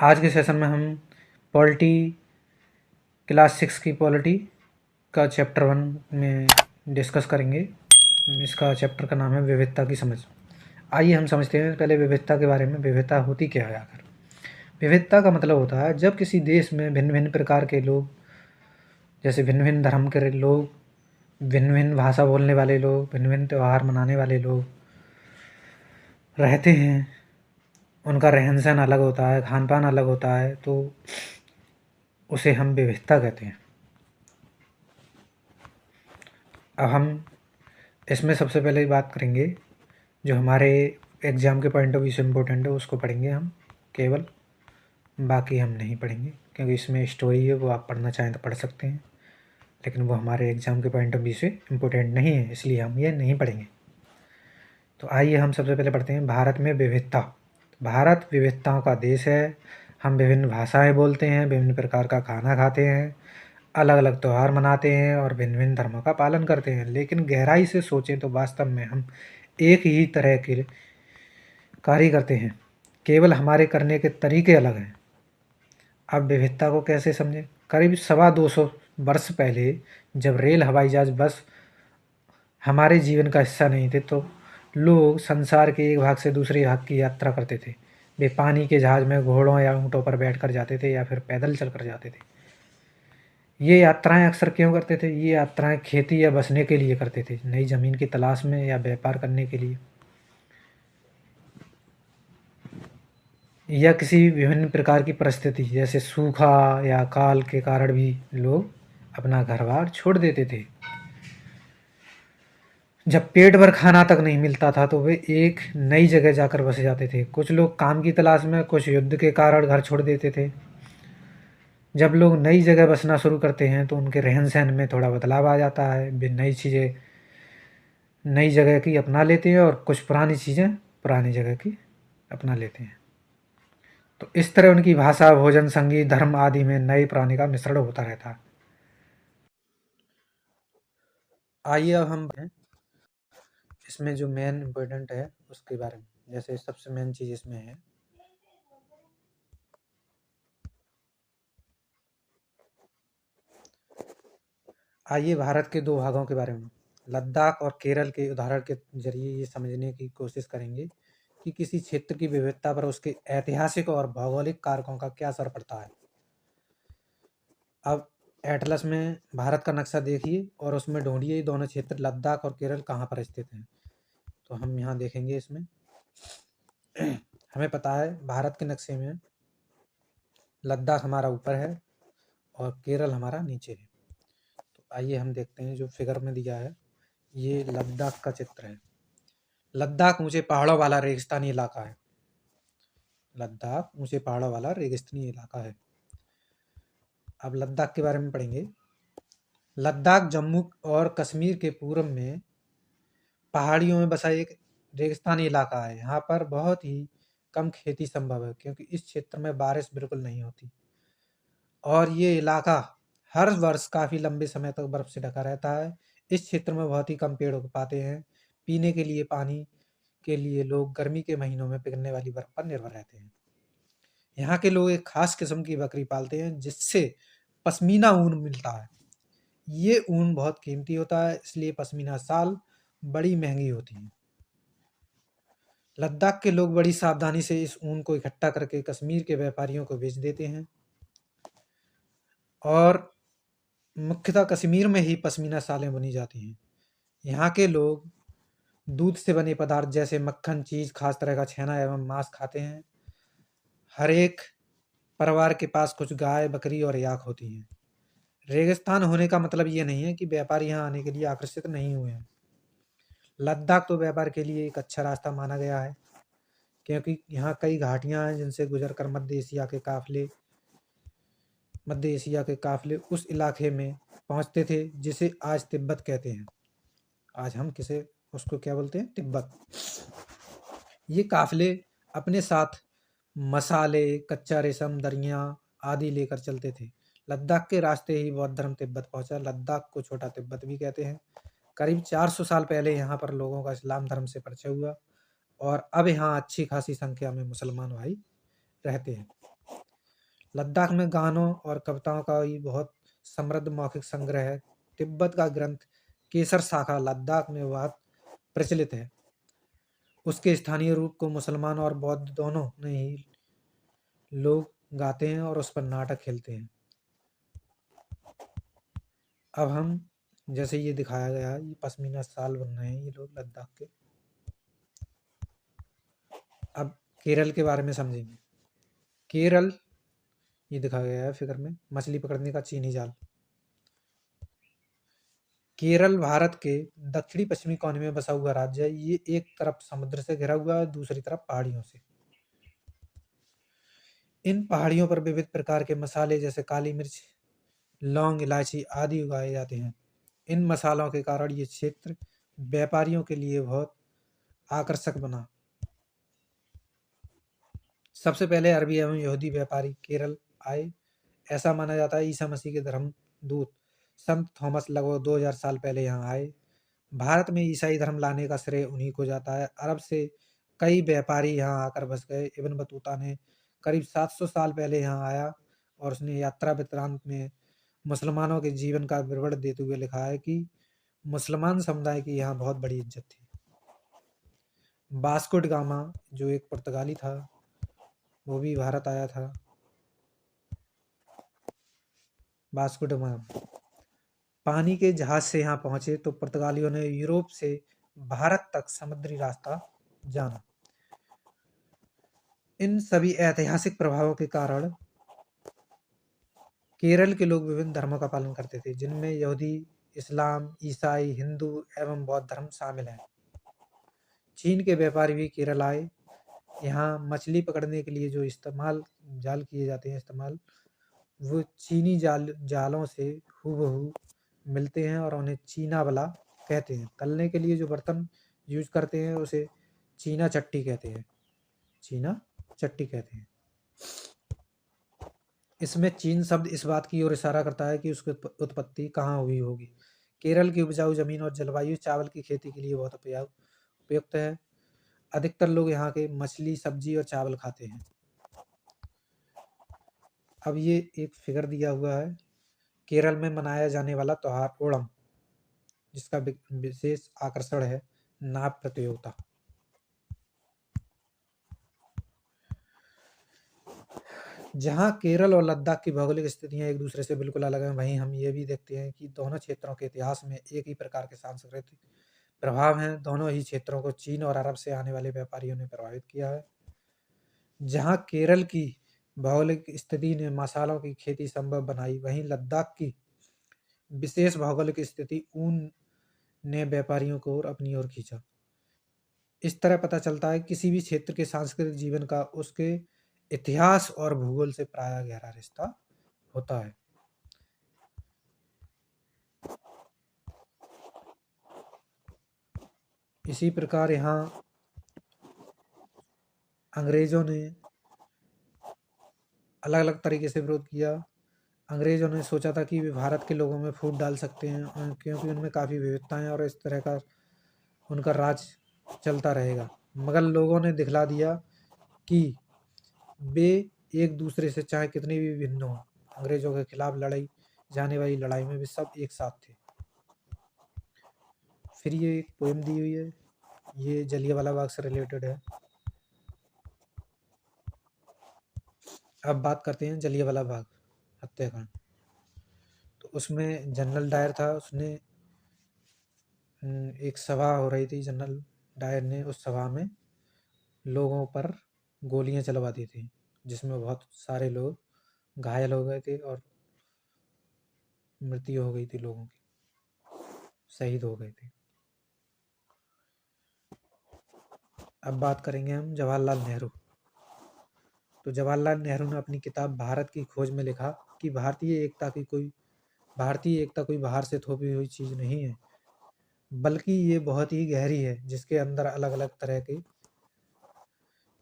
आज के सेशन में हम पॉलिटी क्लास 6 की पॉलिटी का चैप्टर 1 में डिस्कस करेंगे। इसका चैप्टर का नाम है विविधता की समझ। आइए हम समझते हैं पहले विविधता के बारे में। विविधता होती क्या है आखिर? विविधता का मतलब होता है जब किसी देश में भिन्न भिन्न प्रकार के लोग, जैसे भिन्न भिन्न धर्म के लोग, भिन्न भिन्न भाषा बोलने वाले लोग, भिन्न भिन्न त्यौहार मनाने वाले लोग रहते हैं, उनका रहन सहन अलग होता है, खान पान अलग होता है, तो उसे हम विविधता कहते हैं। अब हम इसमें सबसे पहले बात करेंगे जो हमारे एग्ज़ाम के पॉइंट ऑफ व्यू से इम्पोर्टेंट है, उसको पढ़ेंगे हम केवल, बाकी हम नहीं पढ़ेंगे क्योंकि इसमें स्टोरी है, वो आप पढ़ना चाहें तो पढ़ सकते हैं, लेकिन वो हमारे एग्ज़ाम के पॉइंट ऑफ व्यू से इम्पोर्टेंट नहीं है, इसलिए हम ये नहीं पढ़ेंगे। तो आइए हम सबसे पहले पढ़ते हैं भारत में विविधता। भारत विविधताओं का देश है। हम विभिन्न भाषाएं बोलते हैं, विभिन्न प्रकार का खाना खाते हैं, अलग अलग त्यौहार मनाते हैं और भिन्न भिन्न धर्मों का पालन करते हैं। लेकिन गहराई से सोचें तो वास्तव में हम एक ही तरह के कार्य करते हैं, केवल हमारे करने के तरीके अलग हैं। अब विविधता को कैसे समझें? करीब 250 वर्ष पहले जब रेल, हवाई जहाज, बस हमारे जीवन का हिस्सा नहीं थे, तो लोग संसार के एक भाग से दूसरे भाग की यात्रा करते थे। वे पानी के जहाज में घोड़ों या ऊँटों पर बैठकर जाते थे या फिर पैदल चलकर जाते थे। ये यात्राएं अक्सर क्यों करते थे? ये यात्राएं खेती या बसने के लिए करते थे, नई ज़मीन की तलाश में या व्यापार करने के लिए, या किसी विभिन्न प्रकार की परिस्थिति जैसे सूखा या अकाल के कारण भी लोग अपना घर बार छोड़ देते थे। जब पेट भर खाना तक नहीं मिलता था तो वे एक नई जगह जाकर बस जाते थे। कुछ लोग काम की तलाश में, कुछ युद्ध के कारण घर छोड़ देते थे। जब लोग नई जगह बसना शुरू करते हैं तो उनके रहन सहन में थोड़ा बदलाव आ जाता है। वे नई चीज़ें नई जगह की अपना लेते हैं और कुछ पुरानी चीज़ें पुरानी जगह की अपना लेते हैं। तो इस तरह उनकी भाषा, भोजन, संगीत, धर्म आदि में नए पुराने का मिश्रण होता रहता है। आइए अब हम इसमें जो मेन इम्पोर्टेंट है उसके बारे में। जैसे सबसे मेन चीज़ इसमें है, आइए भारत के दो भागों के बारे में, लद्दाख और केरल के उदाहरण के जरिए ये समझने की कोशिश करेंगे कि किसी क्षेत्र की विविधता पर उसके ऐतिहासिक और भौगोलिक कारकों का क्या असर पड़ता है। अब एटलस में भारत का नक्शा देखिए और उसमें ढूंढिए ये दोनों क्षेत्र लद्दाख और केरल कहाँ पर स्थित हैं। तो हम यहाँ देखेंगे, इसमें हमें पता है भारत के नक्शे में लद्दाख हमारा ऊपर है और केरल हमारा नीचे है। तो आइए हम देखते हैं, जो फिगर में दिया है ये लद्दाख का चित्र है। लद्दाख ऊंचे पहाड़ों वाला रेगिस्तानी इलाका है। लद्दाख ऊंचे पहाड़ों वाला रेगिस्तानी इलाका है। अब लद्दाख के बारे में पढ़ेंगे। लद्दाख जम्मू और कश्मीर के पूर्व में पहाड़ियों में बसा एक रेगिस्तानी इलाका है। यहाँ पर बहुत ही कम खेती संभव है क्योंकि इस क्षेत्र में बारिश बिल्कुल नहीं होती और ये इलाका हर वर्ष काफ़ी लंबे समय तक बर्फ से ढका रहता है। इस क्षेत्र में बहुत ही कम पेड़ उग पाते हैं। पीने के लिए पानी के लिए लोग गर्मी के महीनों में पिघलने वाली बर्फ पर निर्भर रहते हैं। यहाँ के लोग एक खास किस्म की बकरी पालते हैं जिससे पश्मीना ऊन मिलता है। ये ऊन बहुत कीमती होता है, इसलिए पश्मीना शाल बड़ी महंगी होती है। लद्दाख के लोग बड़ी सावधानी से इस ऊन को इकट्ठा करके कश्मीर के व्यापारियों को बेच देते हैं और मुख्यतः कश्मीर में ही पश्मीना शालें बुनी जाती हैं। यहाँ के लोग दूध से बने पदार्थ जैसे मक्खन, चीज़, खास तरह का छेना एवं मांस खाते हैं। हर एक परिवार के पास कुछ गाय, बकरी और याक होती हैं। रेगिस्तान होने का मतलब ये नहीं है कि व्यापारी यहाँ आने के लिए आकर्षित नहीं हुए हैं। लद्दाख तो व्यापार के लिए एक अच्छा रास्ता माना गया है क्योंकि यहाँ कई घाटियाँ हैं जिनसे गुजर कर मध्य एशिया के काफिले उस इलाके में पहुँचते थे जिसे आज तिब्बत कहते हैं। आज हम उसको क्या बोलते हैं? तिब्बत। ये काफिले अपने साथ मसाले, कच्चा रेशम, दरियाँ आदि लेकर चलते थे। लद्दाख के रास्ते ही बौद्ध धर्म तिब्बत पहुंचा। लद्दाख को छोटा तिब्बत भी कहते हैं। करीब 400 साल पहले यहाँ पर लोगों का इस्लाम धर्म से परिचय हुआ और अब यहाँ अच्छी खासी संख्या में मुसलमान भाई रहते हैं। लद्दाख में गानों और कविताओं का भी बहुत समृद्ध मौखिक संग्रह है। तिब्बत का ग्रंथ केसर शाखा लद्दाख में बहुत प्रचलित है। उसके स्थानीय रूप को मुसलमान और बौद्ध दोनों ने ही लोग गाते हैं और उस पर नाटक खेलते हैं। अब हम जैसे ये दिखाया गया है, ये पश्मीना शाल बन रहे हैं ये लोग लद्दाख के। अब केरल के बारे में समझेंगे। केरल ये दिखाया गया है फिगर में, मछली पकड़ने का चीनी जाल। केरल भारत के दक्षिणी पश्चिमी कोने में बसा हुआ राज्य है। ये एक तरफ समुद्र से घिरा हुआ है, दूसरी तरफ पहाड़ियों से। इन पहाड़ियों पर विविध प्रकार के मसाले जैसे काली मिर्च, लौंग, इलायची आदि उगाए जाते हैं। इन मसालों के कारण ये क्षेत्र व्यापारियों के लिए बहुत आकर्षक बना। सबसे पहले अरबी एवं यहूदी व्यापारी केरल आए। ऐसा माना जाता है ईसा मसीह के धर्म दूत संत थॉमस लगभग 2000 साल पहले यहाँ आए। भारत में ईसाई धर्म लाने का श्रेय उन्हीं को जाता है। अरब से कई व्यापारी यहाँ आकर बस गए। इब्न बतूता ने करीब 700 साल पहले यहाँ आया और उसने यात्रा वृत्तांत में मुसलमानों के जीवन का विवरण देते हुए लिखा है कि मुसलमान समुदाय की यहाँ बहुत बड़ी इज्जत थी। वास्को ड गामा जो एक पुर्तगाली था वो भी भारत आया था। वास्को ड गामा पानी के जहाज से यहाँ पहुंचे तो पुर्तगालियों ने यूरोप से भारत तक समुद्री रास्ता जाना। इन सभी ऐतिहासिक प्रभावों के कारण केरल के लोग विभिन्न धर्मों का पालन करते थे, जिनमें यहूदी, इस्लाम, ईसाई, हिंदू एवं बौद्ध धर्म शामिल हैं। चीन के व्यापारी भी केरल आए। यहाँ मछली पकड़ने के लिए जो जाल किए जाते हैं वो चीनी जालों से हूबहू मिलते हैं और उन्हें चीना वाला कहते हैं। तलने के लिए जो बर्तन यूज करते हैं उसे चीना चट्टी कहते हैं। चीना चट्टी कहते हैं। इसमें चीन शब्द इस बात की ओर इशारा करता है कि उसकी उत्पत्ति कहाँ हुई होगी। केरल की उपजाऊ जमीन और जलवायु चावल की खेती के लिए बहुत उपयुक्त है। अधिकतर लोग यहाँ के मछली, सब्जी और चावल खाते हैं। अब ये एक फिगर दिया हुआ है केरल में मनाया जाने वाला त्योहार ओणम, जिसका विशेष आकर्षण है नाव प्रतियोगिता। जहाँ केरल और लद्दाख की भौगोलिक स्थितियाँ एक दूसरे से बिल्कुल अलग हैं, वहीं हम ये भी देखते हैं कि दोनों क्षेत्रों के इतिहास में एक ही प्रकार के सांस्कृतिक प्रभाव हैं। दोनों ही क्षेत्रों को चीन और अरब से आने वाले व्यापारियों ने प्रभावित किया है। जहाँ केरल की भौगोलिक स्थिति ने मसालों की खेती संभव बनाई, वहीं लद्दाख की विशेष भौगोलिक स्थिति ऊन ने व्यापारियों को अपनी ओर खींचा। इस तरह पता चलता है किसी भी क्षेत्र के सांस्कृतिक जीवन का उसके इतिहास और भूगोल से प्रायः गहरा रिश्ता होता है। इसी प्रकार यहाँ अंग्रेजों ने अलग अलग तरीके से विरोध किया। अंग्रेजों ने सोचा था कि वे भारत के लोगों में फूट डाल सकते हैं क्योंकि उनमें काफ़ी विविधताएं और इस तरह का उनका राज चलता रहेगा। मगर लोगों ने दिखला दिया कि वे एक दूसरे से चाहे कितने भी भिन्न हों, अंग्रेजों के खिलाफ लड़ाई जाने वाली लड़ाई में वे सब एक साथ थे। फिर ये एक पोएम दी हुई है, ये जलियांवाला बाग से रिलेटेड है। अब बात करते हैं जलियांवाला बाग हत्याकांड। तो उसमें जनरल डायर था, उसने एक सभा हो रही थी, जनरल डायर ने उस सभा में लोगों पर गोलियां चलवा दी थी, जिसमें बहुत सारे लोग घायल हो गए थे और मृत्यु हो गई थी लोगों की, शहीद हो गए थे। अब बात करेंगे हम जवाहरलाल नेहरू। तो जवाहरलाल नेहरू ने अपनी किताब भारत की खोज में लिखा कि भारतीय एकता कोई बाहर से थोपी हुई चीज़ नहीं है, बल्कि ये बहुत ही गहरी है, जिसके अंदर अलग अलग तरह के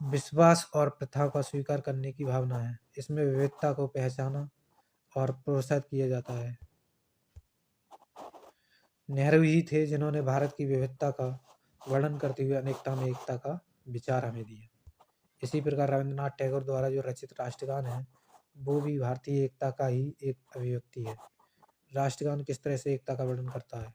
विश्वास और प्रथाओं का स्वीकार करने की भावना है। इसमें विविधता को पहचाना और प्रोत्साहित किया जाता है। नेहरू ही थे जिन्होंने भारत की विविधता का वर्णन करते हुए अनेकता में एकता का विचार हमें दिया। इसी प्रकार रविंद्रनाथ टैगोर द्वारा जो रचित राष्ट्रगान है वो भी भारतीय एकता का ही एक अभिव्यक्ति है। राष्ट्रगान किस तरह से एकता का वर्णन करता है?